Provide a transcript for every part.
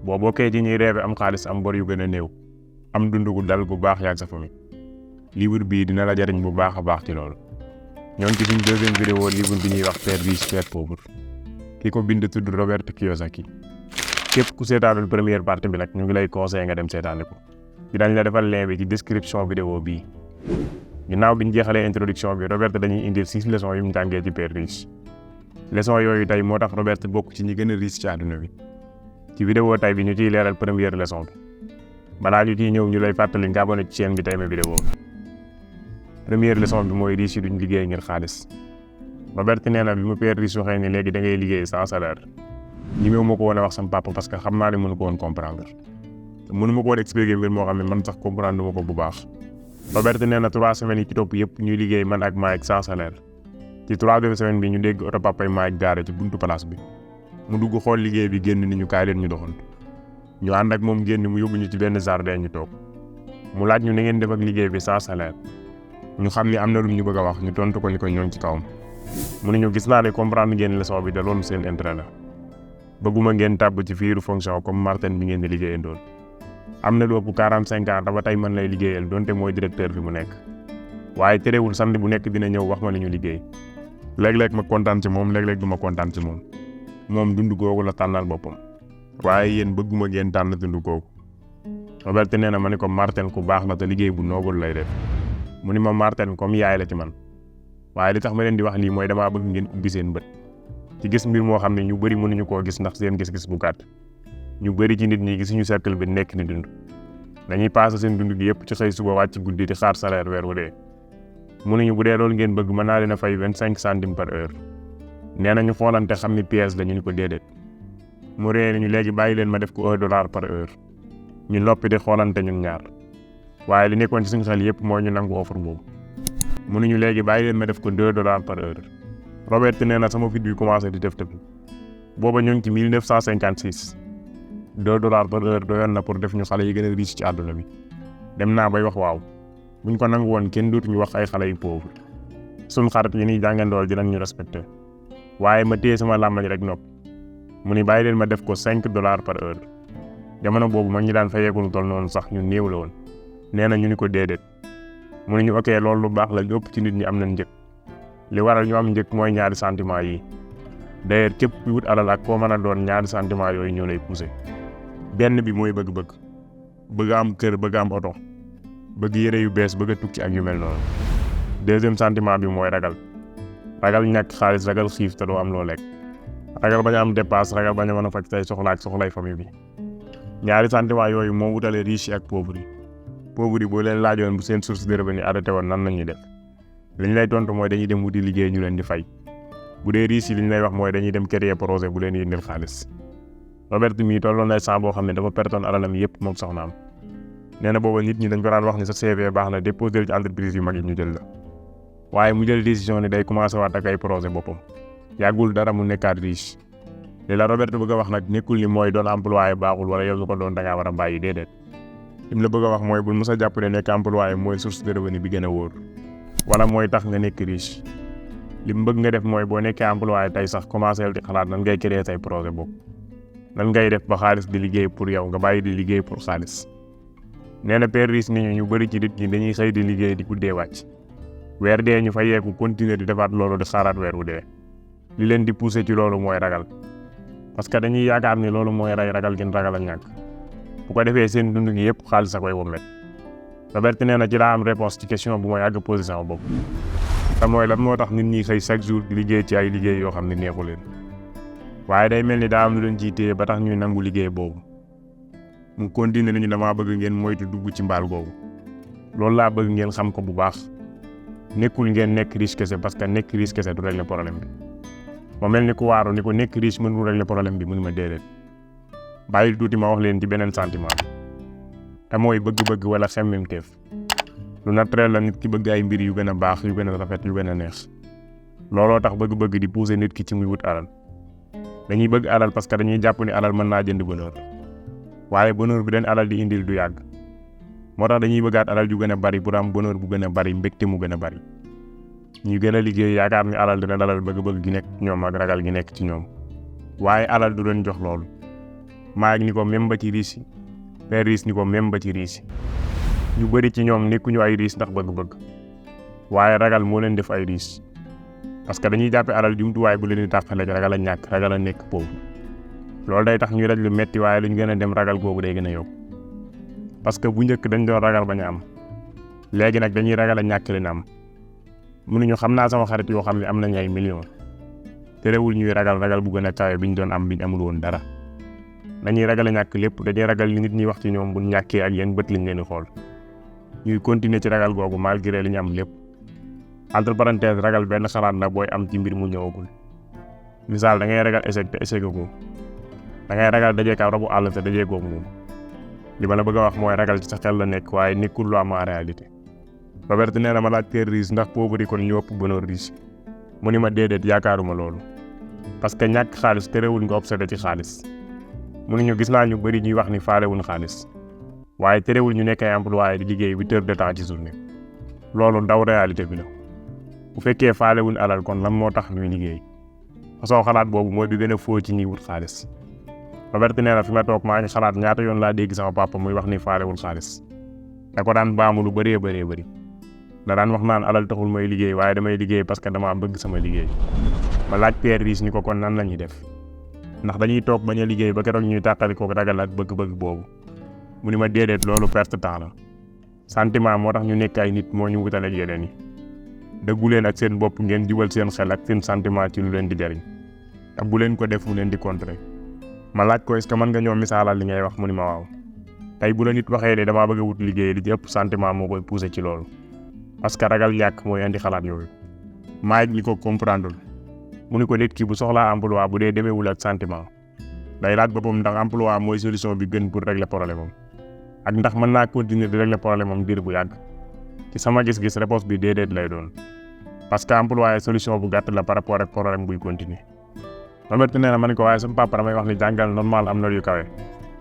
boo bokkee ci ñuy rêve am xaalis am bor yu gën a néew am dund gu dal gu baax yaag sa famille livre bii dina la jariñ bu baax a baax ci loolu. ñoo ngi ci suñ deuxième vidéo livre bi ñuy wax Père riche Père pauvre ki ko bind tudd Robert Kiyosaki. képp ku seetaanul première partie bi nag ñu ngi lay conseillé nga dem seetaani ko dinañ la defal lien bi ci description vidéo bii. ginnaaw bi ñu jeexalee introduction bi Robert dañuy indil 6 leçons yu mu jàngee ci Père riche. leçon yooyu tey moo tax Robert bokk ci ñi gën a riche ci àdduna bi. ci vidéo tey bi ñu ciy leeral première leçon bi balaa ñu ciy ñëw ñu lay fàttali nga abonné ci chaîne bi tey ma vidéo bi. première leçon bi mooy riche yi duñ liggéey ngir xaalis. Robert nee na bi mu Père riche waxee ni léegi da ngay liggéey sans salaire ñimewu ma ko woon a wax sama papa parce que xam naa ne mënu ko woon comprendre te mënu ma ko woon expliquer mbir moo xam ne man sax comprendre ma ko bu baax. Robert nee na 3 semaines yi ci topp yëpp ñuy liggéey man ak Mike sans salaire ci 3e semaine bi ñu dégg oto papa Mike gaare ci buntu place bi mu dugg xool liggéey bi génn ni ñu kaay leen ñu doxantu ñu ànd ak moom génn mu yóbbu ñu ci benn jardin ñu toog mu laaj ñu ni ngeen def ak liggéey bi sans salaire ñu xam ni am na lu ñu bëgg a wax ñu tontu ko ni ko ñoo ngi ci kawam mu ne ñu gis naa ne comprendre ngeen leçon bi de loolu seen intérêt la bëgguma ngeen tàbb ci fiiru fonction comme Martin bi ngeen di liggéeyandoon am na lu ëpp 45 ans ba tey man lay liggéeyal donte mooy directeur fi mu nekk waaye terewul samedi bu nekk dina ñëw wax ma li ñu liggéey léeg-léeg ma kontaan ci moom léeg-léeg du ma kontaan ci moom dund googu la tànnal boppam waaye yéen bëgguma ngeen tànn dund googu. Robert nee na ma ne ko Martin ku baax la te liggéey bu noobul lay def mu ni ma Martin comme yaay la ci man waaye li tax ma leen di wax lii mooy damaa bëgg ngeen ubbi seen bët ci gis mbir moo xam ne ñu bëri mënuñu koo gis ndax seen gis-gis bu gàtt ñu bëri ci nit ñi gisuñu cercle bi nekk ni dund dañuy passé seen dund gi yëpp ci xëy suba wàcc guddi di xaar salaire weer wu dee mënuñu bu dee loolu ngeen bëgg mën naa leen a fay 25 centimes par heure nee na ñu xoolante xam ni pièce la ñu ni ko déedéet mu ree ñu léegi bàyyi leen ma def ko $1 par heure ñu noppi di xoolante ñun ñaar waaye li nekkoon ci suñu xel yëpp mooy ñu nangu offre boobu mënuñu léegi bàyyi leen ma def ko $2 par heure. Robert nee na sama fit bi commencé di def booba ñu ngi ci 1956 $2 par heure doyoon na pour def ñu xale yi gën a riche ci àdduna bi dem naa bay wax waaw buñ ko nangu woon kenn dootuñu wax ay xale yu pauvre suñ xarit yi ñuy jàngandool dinañ ñu respecté waaye ma téye sama làmmañ rek nopp mu ni bàyyi leen ma def ko $5 par heure jamono boobu mag ñi daan fayeeku lu toll noonu sax ñu néew la woon nee na ñu ni ko déedéet mu ne ñu ok loolu lu baax la lépp ci nit ñi am nañ njëg li waral ñu am njëg mooy ñaari sentiment yi d'ailleurs képp ku wut alal ak koo mën a doon ñaari sentiment yooyu ñoo lay poussé benn bi mooy bëgg am kër bëgg am oto bëgg yére yu bees bëgg a tukki ak yu mel noonu. deuxième sentiment bi mooy ragal ñàkk xaalis ragal xiif te doo am loo lekk ragal bañ a am dépasse ragal bañ a mën a faj say soxla ak soxlay famille bi ñaari sentiment yooyu moo wutale riche yi ak pauvre yi boo leen laajoon bu seen source de revenu arrêté woon nan la ñuy def li ñu lay tontu mooy dañuy dem wuti liggéey ñu leen di fay bu dee riche yi li ñu lay wax mooy dañuy dem créer projet bu leen yëndil xaalis. Robert mii tolloon na saa boo xam ne dafa pertoon alalam yëpp moom soxnaam nee na booba nit ñi dañ ko daan wax ni sa CV baax na déposé ci entreprise yu mag yi ñu jël la waaye mu jël décision ni day commencé waat ak ay projet boppam yàggul dara mu nekkaat riche. li la Robert bëgg a wax nag nekkul ni mooy doon employé baaxul wala yow su ko doon da ngaa war a bàyyi déedéet li mu la bëgg a wax mooy bul mës a jàpp ne nekk employé mooy source de revenu bi gën a wóor wala mooy tax nga nekk riche. li mu bëgg nga def mooy boo nekkee employé tey sax commencé di xalaat nan ngay créer say projet bopp nan ngay def ba xaalis di liggéey pour yow nga bàyyi di liggéey pour xaalis. nee na Père riche ni ñu bëri ci nit ñi dañuy xëy di liggéey di guddee wàcc weer dee ñu fa yeeku continuer di defaat loolu di xaaraat weer wu dee li leen di pousser ci loolu mooy ragal parce que dañuy yaakaar ni loolu mooy ragal gën ragal a ñàkk bu ko defee seen dund gi yëpp xaalis a koy wommet. Robert nee na ci laa am réponse ci question bu ma yàgg posé sama bopp te mooy lan moo tax nit ñi xëy chaque jour di liggéey ci ay liggéey yoo xam ne neexu leen waaye day mel ni daa am lu leen ciy téye ba tax ñuy nangu liggéey boobu. mu continuer nañu damaa bëgg ngeen moytu dugg ci mbaal googu loolu laa bëgg ngeen xam ko bu baax nekkul ngeen nekk riche kese parce que nekk riche kese du régler problème bi. ma mel ni ku waaru ni ko nekk riche mënul régler problème bi mënu ma déedéet bàyyi tuuti ma wax leen ci beneen sentiment te mooy bëgg-bëgg wala xemmemteef lu naturel la nit ki bëgg ay mbir yu gën a baax yu gën a rafet yu gën a neex looloo tax bëgg-bëgg di pousser nit ki ci muy wut alal dañuy bëgg alal parce que dañuy jàpp ni alal mën naa jënd bonheur waaye bonheur bi den alal di indil du yàgg moo tax dañuy bëggaat alal ju gën a bari pour am bonheur bu gën a bari mbégte mu gën a bari ñu gën a liggéey yaakaar ni alal dina dalal bëgg-bëgg gi nekk ci ñoom ak ragal gi nekk ci ñoom waaye alal du leen jox loolu maa ngi ni ko même ba ci riche yi père riche ni ko même ba ci riche ñu bëri ci ñoom nekkuñu ay riche ndax bëgg-bëgg waaye ragal moo leen def ay riche parce que dañuy jàppe alal jumtuwaay bu leen di tàqale ragal a ñàkk ragal a nekk pauvre loolu day tax ñuy daj lu metti waaye luñ gën a dem ragal googu day gën a yokk parce que bu njëkk dañ doon ragal bañ a am léegi nag dañuy ragal a ñàkk leen am mënuñu xam naa sama xarit yoo xam ne am nañ ay millions terewul ñuy ragal bu gën a kawe biñ doon am biñ amul woon dara dañuy ragal a ñàkk lépp dañuy ragal li nit ñi wax ci ñoom bu ñàkkee ak yéen bët lañ leen di xool ñuy continuer ci ragal googu malgré li ñu am lépp entre parenthèse ragal benn xalaat la booy am ci mbir mu ñëwagul misaal da ngay ragal échec te échec ko da ngay ragal dajee ka rabu àll te dajee ko moom li ma la bëgg a wax mooy ragal ci sa xel la nekk waaye nekkul lu am en réalité. Robert nee na ma laaj père riche ndax pauvre yi kon ñu ëpp bonheur riche mu ni ma déedéet yaakaaruma loolu parce que ñàkk xaalis terewul nga obsédé ci xaalis mu ni ñu gis naa ñu bëri ñuy wax ni faalewuñ xaalis waaye terewul ñu nekk ay employé di liggéey 8 heures de temps ci journée loolu ndaw réalité bi la bu fekkee faalewuñ alal kon lan moo tax ñuy liggéey façon xalaat boobu mooy bi gën a foo ci ñi wut xaalis. Robert nee na fi ma toog maa ngi xalaat ñaata yoon laa dégg sama papa muy wax ni faalewul xaalis da ko daan baamu lu bëree bëri da daan wax naan alal taxul may liggéey waaye damay liggéey parce que damaa bëgg sama liggéey ma laaj père riche ni ko kon nan la ñuy def ndax dañuy toog bañ a liggéey ba keroog ñuy tàqali ko ragal ak bëgg-bëgg boobu mu ni ma déedéet loolu perte temps la sentiment moo tax ñu nekk ay nit moo ñu wutale ak yeneen yi dëggu leen ak seen bopp ngeen jubal seen xel ak seen sentiment ci lu leen di jariñ ak bu leen ko def mu leen di contrer ma laaj ko est-ce que mën nga ñoo misaalal li ngay wax mu ni ma waaw tey bu la nit waxee de damaa bëgg a wut liggéey li ci ëpp sentiment moo koy pousser ci loolu parce que ragal ñàkk mooy indi xalaat yooyu maa ngi ko comprendre mu ni ko nit ki bu soxlaa emploi bu dee demeewul ak sentiment day laaj boppam ndax emploi mooy solution bi gën pour régler problème am ak ndax mën naa continuer di régler problème am diir bu yàgg ci sama gis-gis réponse bi déedéet lay doon parce que emploi solution bu gàtt la par rapport ak problème buy continuer Robert nee na ma ne ko waaye sama papa damay wax ni jàngal normal am na yu kawe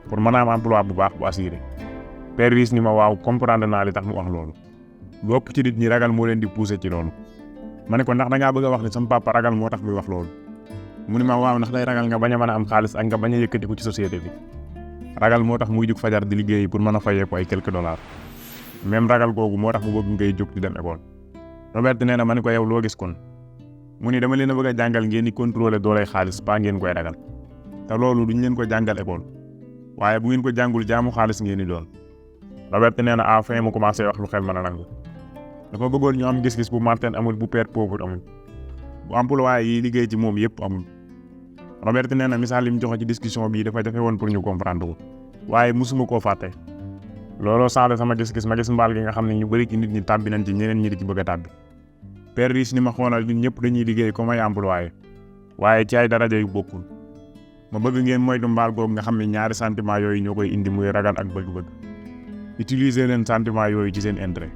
pour mën a am emploi bu baax bu assuré père riche ni ma waaw comprendre naa li tax mu wax loolu lu ëpp ci nit ñi ragal moo leen di pousser ci loolu ma ne ko ndax da ngaa bëgg a wax ni sama papa ragal moo tax muy wax loolu mu ni ma waaw ndax day ragal nga bañ a mën a am xaalis ak nga bañ a yëkkatiku ci société bi ragal moo tax muy jug fajar di liggéey pour mën a fayee ko ay quelques dollars même ragal googu moo tax mu bëgg ngay jóg di dem école Robert nee na ma ne ko yow loo gis kon mu ni dama leen a bëgg a jàngal ngeen di contrôler doolay xaalis pas ngeen koy ragal te loolu duñ leen ko jàngal école waaye bu ngeen ko jàngul jaamu xaalis ngeen di doon Robert nee na à fin mu commencé wax lu xel mën a nangu dafa bëggoon ñu am gis-gis bu Martin amul bu père pauvre amul bu employé yi liggéey ci moom yëpp amul Robert nee na misaal yi mu joxe ci discussion bii dafa jafe woon pour ñu comprendre ko waaye musuma koo fàtte looloo changé sama gis-gis ma gis mbaal gi nga xam ne ñu bëri ci nit ñi tàbbi nañ ci ñeneen ñi di ci bëgg a tàbbi père riche ni ma xoolal ñun ñëpp dañuy liggéey comme ay employé waaye ci ay daraja yu bokkul ma bëgg ngeen moytu mbaal googu nga xam ne ñaari sentiment yooyu ñoo koy indi muy ragal ak bëgg-bëgg utiliser leen sentiment yooyu ci seen intérêt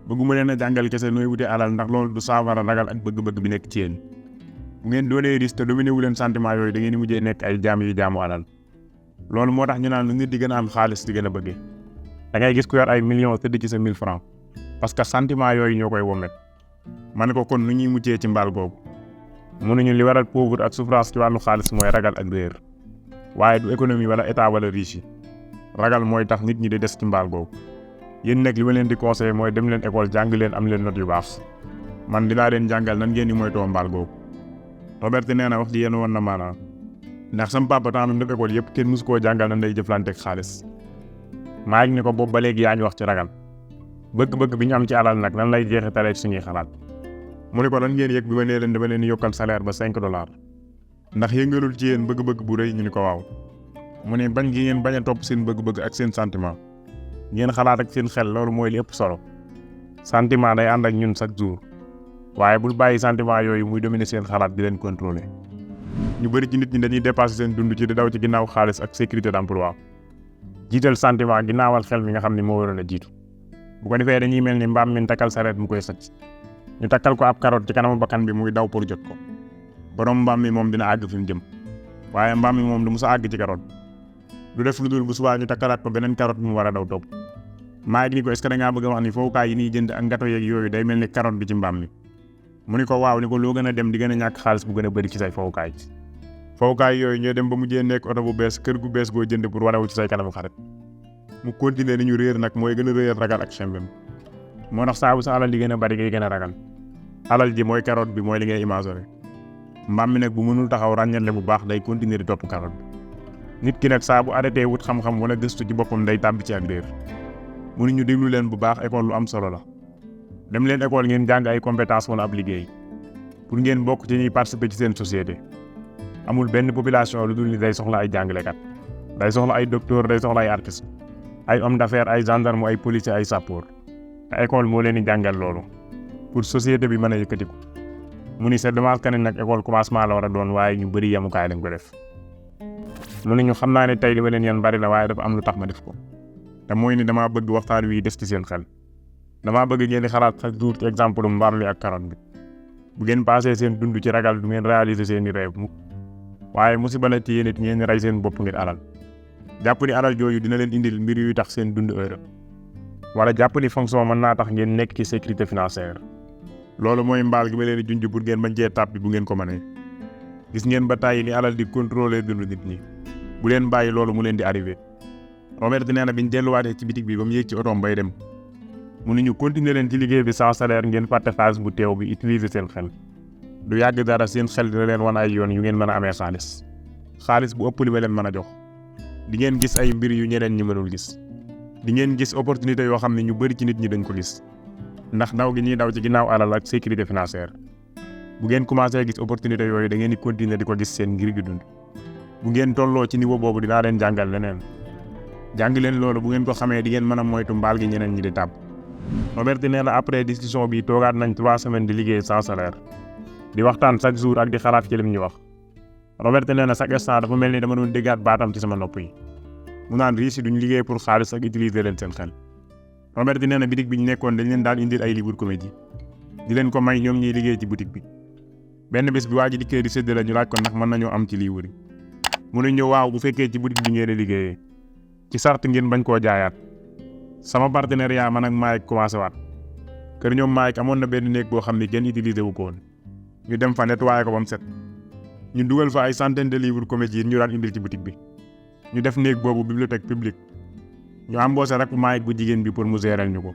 bëgguma leen a jàngal kese nooy wute alal ndax loolu du saafara ragal ak bëgg-bëgg bi nekk ci yéen bu ngeen doonee riche te dominé wu leen sentiment yooyu da ngeen di mujjee nekk ay jaam yu jaamu alal loolu moo tax ñu naan lu nit di gën a am xaalis di gën a bëggee da ngay gis ku yor ay millions tëdd ci sa 1000 francs parce que sentiment yooyu ñoo koy womet ma ne ko kon nu ñuy muccee ci mbaal googu mënuñu li waral pauvre ak souffrance ci wàllu xaalis mooy ragal ak réer waaye du économie wala état wala riche yi ragal mooy tax nit ñi di des ci mbaal googu yéen nag li ma leen di conseillé mooy dem leen école jàng leen am leen note yu baax man dinaa leen jàngal nan ngeen di moytoo mbaal googu Robert nee na wax ji yéen woon na maanaam ndax sama papa temps def école yëpp kenn mësu koo jàngal nan lay jëflanteeg xaalis maa ngi ne ko boobu ba léegi yaa ngi wax ci ragal bëgg-bëgg bi ñu am ci alal nag nan lay jeexitalee ci suñuy xalaat mu ne ko lan ngeen yëg bi ma nee leen dama leen yokkal salaire ba $5 ndax yëngalul ci yéen bëgg-bëgg bu rëy ñu ni ko waaw mu ne bañ gi ngeen bañ a topp seen bëgg-bëgg ak seen sentiment ngeen xalaat ak seen xel loolu mooy li ëpp solo sentiment day ànd ak ñun chaque jour waaye bul bàyyi sentiment yooyu muy dominer seen xalaat di leen contrôler ñu bëri ci nit ñi dañuy dépasser seen dund ci di daw ci ginnaaw xaalis ak sécurité d'emploi jiital sentiment ginnaawal xel mi nga xam ne moo waroon a jiitu bu ko defee dañuy mel ni mbaam mi takkal sareet mu koy sëcc ñu takkal ko ab carotte ci kanamu bakkan bi muy daw pour jot ko borom mbaam mi moom dina àgg fi mu jëm waaye mbaam mi moom du musa àgg ci carotte du def lu dul bu subaa ñu takkalaat ko beneen carotte mu war a daw topp maa ngi ni ko est-ce que da ngaa bëgg a wax ni fowukaay yi nii jënd ak ngato yeeg yooyu day mel ni carotte bi ci mbaam mi mu ni ko waaw ni ko loo gën a dem di gën a ñàkk xaalis bu gën a bëri ci say fowukaay fowukaay yooyu ñoo dem ba mujjee nekk oto bu bees kër gu bees goo jënd pour wanewu ci say kanamu xarit mu continuer ni ñu réer nag mooy gën a réer ragal ak chembem moo tax saabu sa alal di gën a bari ngay gën a ragal alal ji mooy carotte bi mooy li ngay imaginer mbaam mi nag bu mënul taxaw ràññale bu baax day continuer di topp carotte bi nit ki nag saa bu arrêté wut xam-xam wala gëstu ci boppam day tàbbi ci ak réer mënuñu déglu leen bu baax école lu am solo la dem leen école ngeen jàng ay compétence wala ab liggéey pour ngeen bokk ci ñuy participer ci seen société amul benn population lu dul ni day soxla ay jàngalekat day soxla ay docteur day soxla ay artiste ay homme d'affaires ay gendarme ay policier ay sapeur te école moo leen di jàngal loolu pour société bi mën a yëkkatiku mu ni c'est dommage que nag école commencement la war a doon waaye ñu bëri yemukaay lañ ko def mu ne ñu xam naa ne tey li ma leen yan bari la waaye dafa am lu tax ma def ko te mooy ni damaa bëgg waxtaan wi des ci seen xel damaa bëgg ngeen di xalaat chaque jour ci exemple mbaam mi ak carotte bi bu ngeen passé seen dund ci ragal du ngeen réaliser seen i rêve mukk waaye musiba la ci yéen it ngeen rey seen bopp ngir alal jàpp ni alal jooju dina leen indil mbir yuy tax seen dund heure wala jàpp ni fonction mën naa tax ngeen nekk ci sécurité financière loolu mooy mbaal gi ma leen di junj pour ngeen bañ cee tàbbi bu ngeen ko mënee gis ngeen ba tàyyi ni alal di contrôler dund nit ñi bu leen bàyyi loolu mu leen di arrivé Robert nee na biñ delluwaatee ci bitig bi ba mu yéeg ci otoom bay dem mu ne ñu continuer leen ci liggéey bi sans salaire ngeen fàtte xaalis bu teew bi utiliser seen xel du yàgg dara seen xel dina leen wan ay yoon yu ngeen mën a amee xaalis bu ëpp li ma leen mën a jox di ngeen gis ay mbir yu ñeneen ñi mënul gis di ngeen gis opportunité yoo xam ne ñu bëri ci nit ñi dañ ko gis ndax daw gi ñuy daw ci ginnaaw alal ak sécurité financière bu ngeen commencé gis opportunité yooyu da ngeen di continuer di ko gis seen ngir gi dund bu ngeen tolloo ci niveau boobu dinaa leen jàngal leneen jàng leen loolu bu ngeen ko xamee di ngeen mën a moytu mbaal gi ñeneen ñi di tàbb Robert nee na après discussion bi toogaat nañ 3 semaines di liggéey sans salaire di waxtaan chaque jour ak di xalaat ci lim ñu wax Robert nee na chaque instant dafa mel ni dama doon déggaat baatam ci sama nopp yi mu naan riche yi duñ liggéey pour xaalis ak utiliser leen seen xel Robert nee na bitig bi ñu nekkoon dañ leen daan indil ay livre comédie di leen ko may ñoom ñuy liggéey ci boutique bi benn bés bi waa ji dikkee di séddale ñu laaj ko ndax mën nañoo am ci livre yi mu ne ñu waaw bu fekkee ci boutique bi ngeen di liggéeyee ci sart ngeen bañ koo jaayaat sama partenariat man ak Mike commencé waat kër ñoom Mike amoon na benn néeg boo xam ne kenn utilisé wu ko woon ñu dem fa nettoyé ko ba mu set ñu dugal fa ay centaine de livres comédie ñu daan indil ci boutique bi ñu def néeg boobu bibliothèque publique ñu embauché rek Mike bu jigéen bi pour mu gérer ñu ko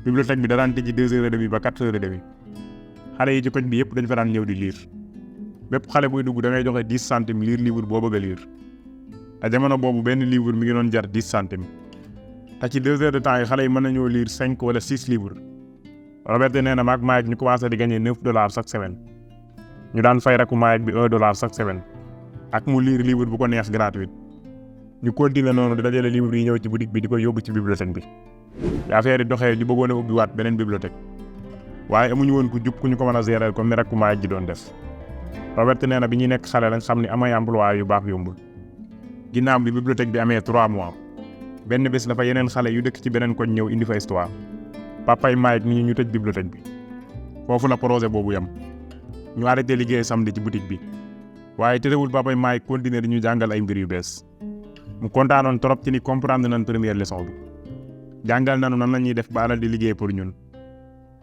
bibliothèque bi da daan tëjji 2h30 ba 4h30 xale yi ci koñ bi yëpp dañ fa daan ñëw di lire bépp xale buy dugg da ngay joxe 10 centimes lire livre boo bëgg a lire te jamono boobu benn livre mi ngi doon jar 10 centimes te ci 2 heures de temps yi xale yi mën nañoo lire 5 wala 6 livres Robert nee na maag Mike ñu commencé di gagner $9 chaque semaine ñu daan fay rek Mike bi $1 chaque semaine ak mu lire livre bu ko neex gratuit ñu continuer noonu di dajale livre yi ñëw ci boutique bi di ko yóbbu ci bibliothèque bi te affaire yi doxee ñu bëggoon a ubbiwaat beneen bibliothèque waaye amuñu woon ku jub ku ñu ko mën a gérer comme ni rek Mike ji doon def Robert nee na bi ñuy nekk xale lañ xam ni amay emploi yu baax yombul ginnaaw bi bibliothèque bi amee 3 mois benn bés dafa yeneen xale yu dëkk ci beneen koñ ñëw indi fa histoire papay Mike ni ñu tëj bibliothèque bi foofu la projet boobu yam ñu arrêté liggéey samedi ci boutique bi waaye terewul papay Mike continuer di ñu jàngal ay mbir yu bees mu kontaanoon trop ci ni comprendre nañ première leçon bi jàngal nañu nan la ñuy def ba alal di liggéey pour ñun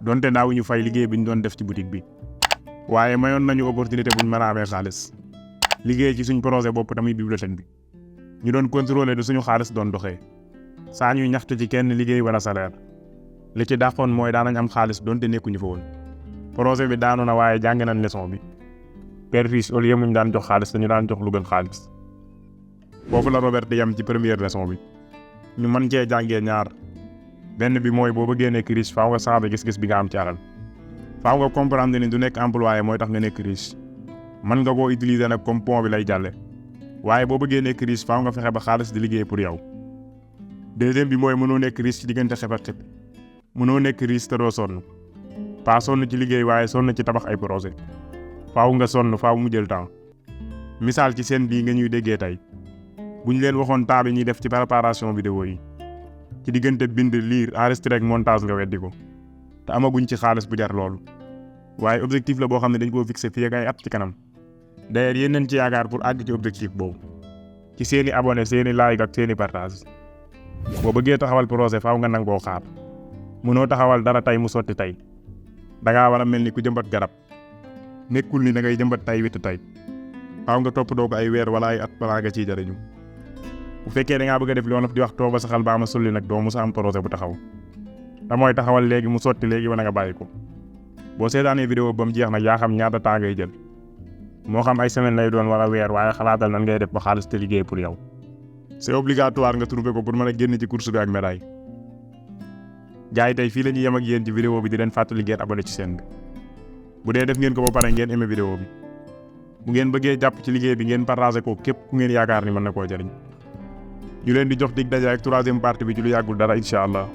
donte daawuñu fay liggéey bi ñu doon def ci boutique bi waaye mayoon nañu opportunité buñ mën a amee xaalis liggéey ci suñ projet bopp tamit bibliothèque bi ñu doon contrôler du suñu xaalis doon doxee saa ñuy ñaxtu ci kenn liggéey wala salaire li ci dàqoon mooy daanañ am xaalis donte nekkuñu fa woon projet bi daanu na waaye jàng nañ leçon bi père riche au lieu muñ daan jox xaalis dañu daan jox lu gën xaalis foofu la Robert di yam ci première leçon bi ñu mën cee jàngee ñaar benn bi mooy boo bëggee nekk riche faaw nga changer gis-gis bi nga am ci alal faaw nga comprendre ni du nekk employé mooy tax nga nekk riche mën nga koo utiliser nag comme pont bi lay jàlle waaye boo bëggee nekk riche faaw nga fexe ba xaalis di liggéey pour yow deuxième bi mooy mënoo nekk riche ci diggante xef ak xip mënoo nekk riche te doo sonn pas sonn ci liggéey waaye sonn ci tabax ay projet faaw nga sonn faaw mu jël temps misaal ci seen bii nga ñuy déggee tey bu ñu leen waxoon temps bi ñuy def ci préparation vidéo yi ci diggante bind lire enregistrer ak montage nga weddi ko te amaguñ ci xaalis bu jar loolu waaye objectif la boo xam ne dañ koo fixé fii ak ay at ci kanam d'ailleurs yéen nañ ci yaakaar pour àgg ci objectif boobu ci seeni abonné seeni like ak seeni partage boo bëggee taxawal projet faaw nga nangoo xaar mënoo taxawal dara tey mu sotti tey dangaa war a mel ni ku jëmbat garab nekkul ni da ngay jëmbat tey witt tey xaw nga toppatoo ko ay weer wala ay at balaa nga ciy jariñu. bu fekkee da ngaa bëgg a def li wolof di wax tooba saxal baa ma sulli nag doo musa am projet bu taxaw te mooy taxawal léegi mu sotti léegi wala nga bàyyi ko. boo seetaanee vidéo ba mu jeex nag yaa xam ñaata temps ngay jël moo xam ay semaine lay doon wala weer waaye xalaatal nan ngay def ba xaalis te liggéey pour yow. c'est obligatoire nga trouver ko pour mën a génn ci course bi ak médaille. gars yi tey fii la ñuy yem ak yéen ci vidéo bi di leen fàttali ngeen abonné ci chaîne bi bu dee def ngeen ko ba pare ngeen aimé vidéo bi bu ngeen bëggee jàpp ci liggéey bi ngeen partagé ko képp ku ngeen yaakaar ni mën na koo jariñ. ñu leen di jox dig daje ak troisième partie bi ci lu yàggul dara incha allah.